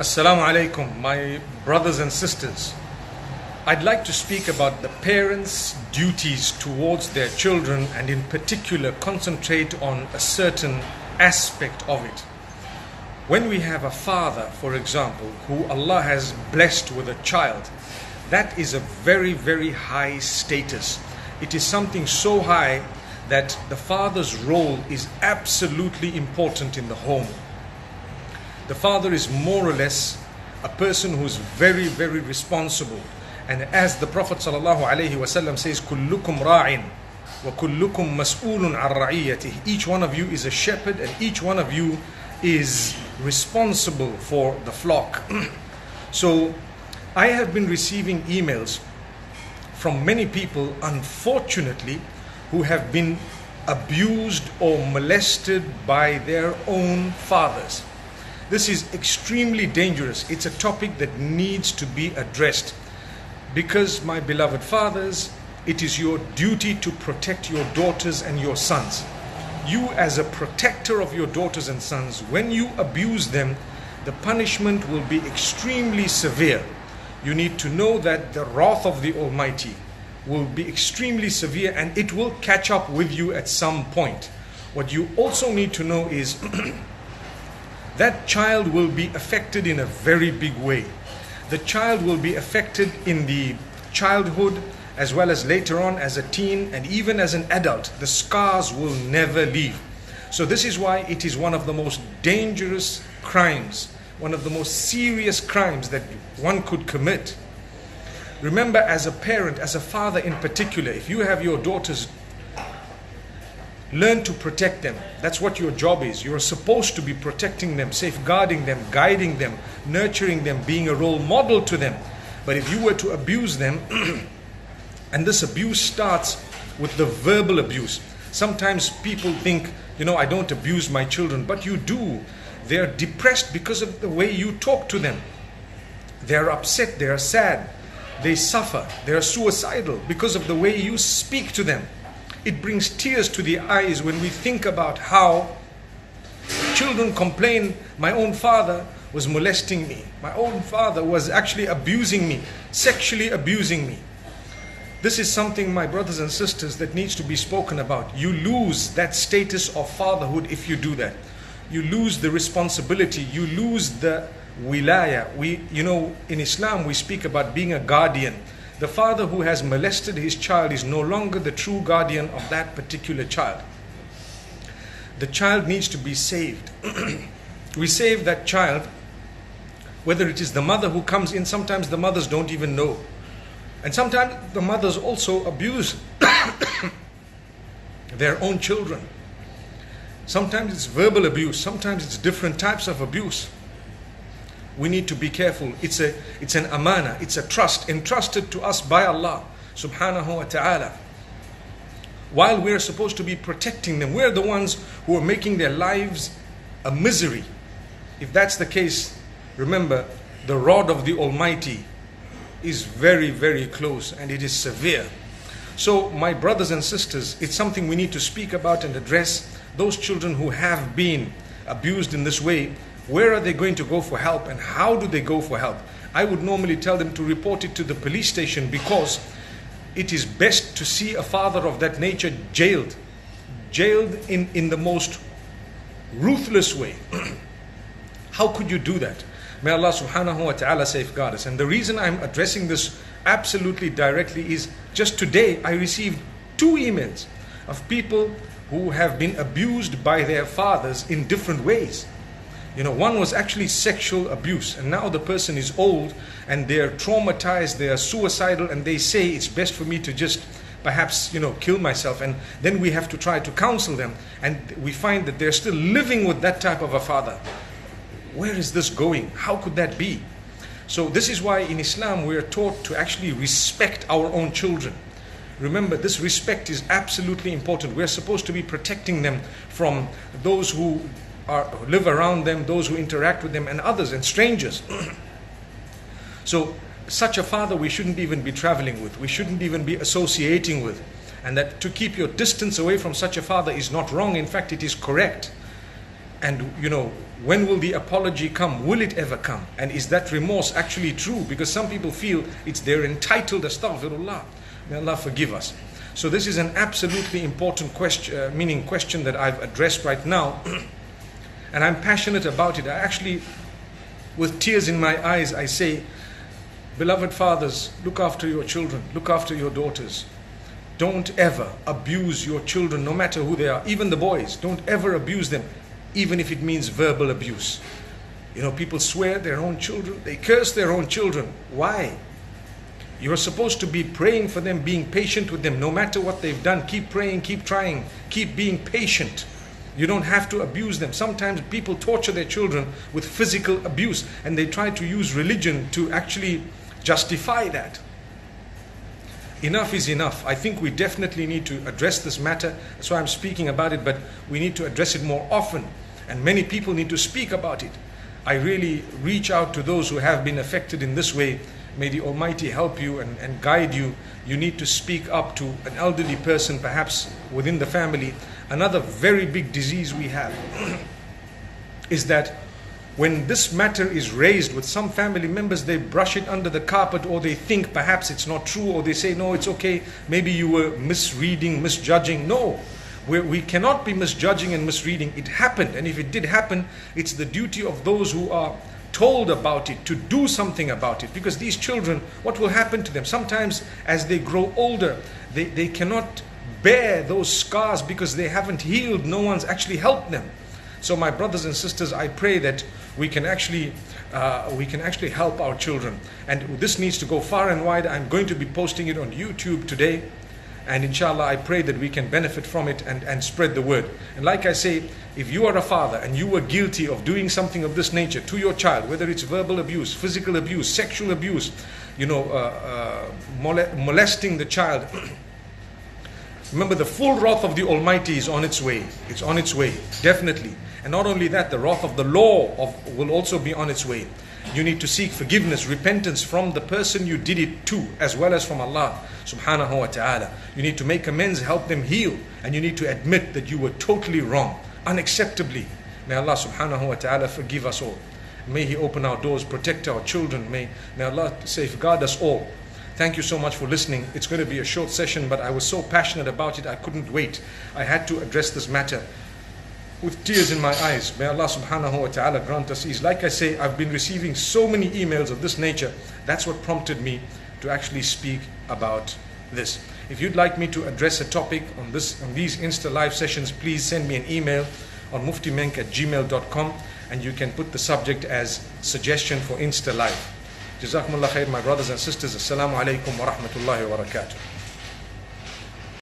Assalamu alaikum, my brothers and sisters. I'd like to speak about the parents' duties towards their children and in particular concentrate on a certain aspect of it. When we have a father, for example, who Allah has blessed with a child, that is a very, very high status. It is something so high that the father's role is absolutely important in the home. The father is more or less a person who is very, very responsible. And as the Prophet ﷺ says, كُلُّكُمْ رَاعٍ وَكُلُّكُمْ مَسْئُولٌ عَنْ رَعِيَّتِهِ. Each one of you is a shepherd and each one of you is responsible for the flock. So I have been receiving emails from many people, unfortunately, who have been abused or molested by their own fathers. This is extremely dangerous. It's a topic that needs to be addressed. Because, my beloved fathers, it is your duty to protect your daughters and your sons. You, as a protector of your daughters and sons, when you abuse them, the punishment will be extremely severe. You need to know that the wrath of the Almighty will be extremely severe and it will catch up with you at some point. What you also need to know is that child will be affected in a very big way. The child will be affected in the childhood as well as later on as a teen and even as an adult. The scars will never leave. So this is why it is one of the most dangerous crimes, one of the most serious crimes that one could commit. Remember, as a parent, as a father in particular, if you have your daughters, learn to protect them. That's what your job is. You're supposed to be protecting them, safeguarding them, guiding them, nurturing them, being a role model to them. But if you were to abuse them, and this abuse starts with the verbal abuse. Sometimes people think, I don't abuse my children, but you do. They're depressed because of the way you talk to them. They're upset, they're sad, they suffer, they're suicidal because of the way you speak to them. It brings tears to the eyes when we think about how children complain, my own father was molesting me. My own father was actually abusing me, sexually abusing me. This is something, my brothers and sisters, that needs to be spoken about. You lose that status of fatherhood if you do that. You lose the responsibility, you lose the wilaya. In Islam we speak about being a guardian. The father who has molested his child is no longer the true guardian of that particular child. The child needs to be saved. We save that child, whether it is the mother who comes in. Sometimes the mothers don't even know. And sometimes the mothers also abuse their own children. Sometimes it's verbal abuse, sometimes it's different types of abuse. We need to be careful. It's an amana, it's a trust entrusted to us by Allah subhanahu wa ta'ala. While we're supposed to be protecting them, we're the ones who are making their lives a misery. If that's the case, remember, the rod of the Almighty is very, very close and it is severe. So, my brothers and sisters, it's something we need to speak about and address. Those children who have been abused in this way, where are they going to go for help and how do they go for help? I would normally tell them to report it to the police station because it is best to see a father of that nature jailed in the most ruthless way. How could you do that? May Allah subhanahu wa ta'ala safeguard us. And the reason I'm addressing this absolutely directly is just today I received 2 emails of people who have been abused by their fathers in different ways. One was actually sexual abuse, and now the person is old and they're traumatized, they are suicidal, and they say it's best for me to just perhaps kill myself. And then we have to try to counsel them, and we find that they're still living with that type of a father. Where is this going? How could that be? So this is why in Islam we are taught to actually respect our own children. Remember, this respect is absolutely important. We're supposed to be protecting them from those who live around them, those who interact with them, and others, and strangers. So such a father we shouldn't even be traveling with, we shouldn't even be associating with. And that to keep your distance away from such a father is not wrong, in fact it is correct. And when will the apology come? Will it ever come? And is that remorse actually true? Because some people feel they're entitled, astaghfirullah. May Allah forgive us. So this is an absolutely important question that I've addressed right now. And I'm passionate about it. I actually, with tears in my eyes, I say, beloved fathers, look after your children, look after your daughters. Don't ever abuse your children, no matter who they are. Even the boys, don't ever abuse them, even if it means verbal abuse. People swear their own children, they curse their own children. Why? You're supposed to be praying for them, being patient with them, no matter what they've done. Keep praying, keep trying, keep being patient. You don't have to abuse them. Sometimes people torture their children with physical abuse, and they try to use religion to actually justify that. Enough is enough. I think we definitely need to address this matter. That's why I'm speaking about it, but we need to address it more often, and many people need to speak about it. I really reach out to those who have been affected in this way. May the Almighty help you and guide you. You need to speak up to an elderly person, perhaps within the family. Another very big disease we have is that when this matter is raised with some family members, they brush it under the carpet, or they think perhaps it's not true, or they say, no, it's okay, maybe you were misreading, misjudging. No, we cannot be misjudging and misreading. It happened, and if it did happen, it's the duty of those who are told about it to do something about it. Because these children, what will happen to them? Sometimes as they grow older, they cannot bear those scars because they haven't healed. No one's actually helped them. So my brothers and sisters, I pray that we can actually help our children. And this needs to go far and wide. I'm going to be posting it on YouTube today. And inshallah, I pray that we can benefit from it and spread the word. And like I say, if you are a father and you were guilty of doing something of this nature to your child, whether it's verbal abuse, physical abuse, sexual abuse, molesting the child, remember, the full wrath of the Almighty is on its way. It's on its way, definitely. And not only that, the wrath of the law will also be on its way. You need to seek forgiveness, repentance from the person you did it to, as well as from Allah subhanahu wa ta'ala. You need to make amends, help them heal. And you need to admit that you were totally wrong, unacceptably. May Allah subhanahu wa ta'ala forgive us all. May He open our doors, protect our children. May Allah safeguard us all. Thank you so much for listening. It's going to be a short session, but I was so passionate about it, I couldn't wait. I had to address this matter with tears in my eyes. May Allah subhanahu wa ta'ala grant us ease. Like I say, I've been receiving so many emails of this nature. That's what prompted me to actually speak about this. If you'd like me to address a topic on these Insta live sessions, please send me an email on muftimenk@gmail.com, and you can put the subject as suggestion for Insta live. Jazakumullah khair, my brothers and sisters. Assalamu alaikum wa rahmatullahi wa barakatuh.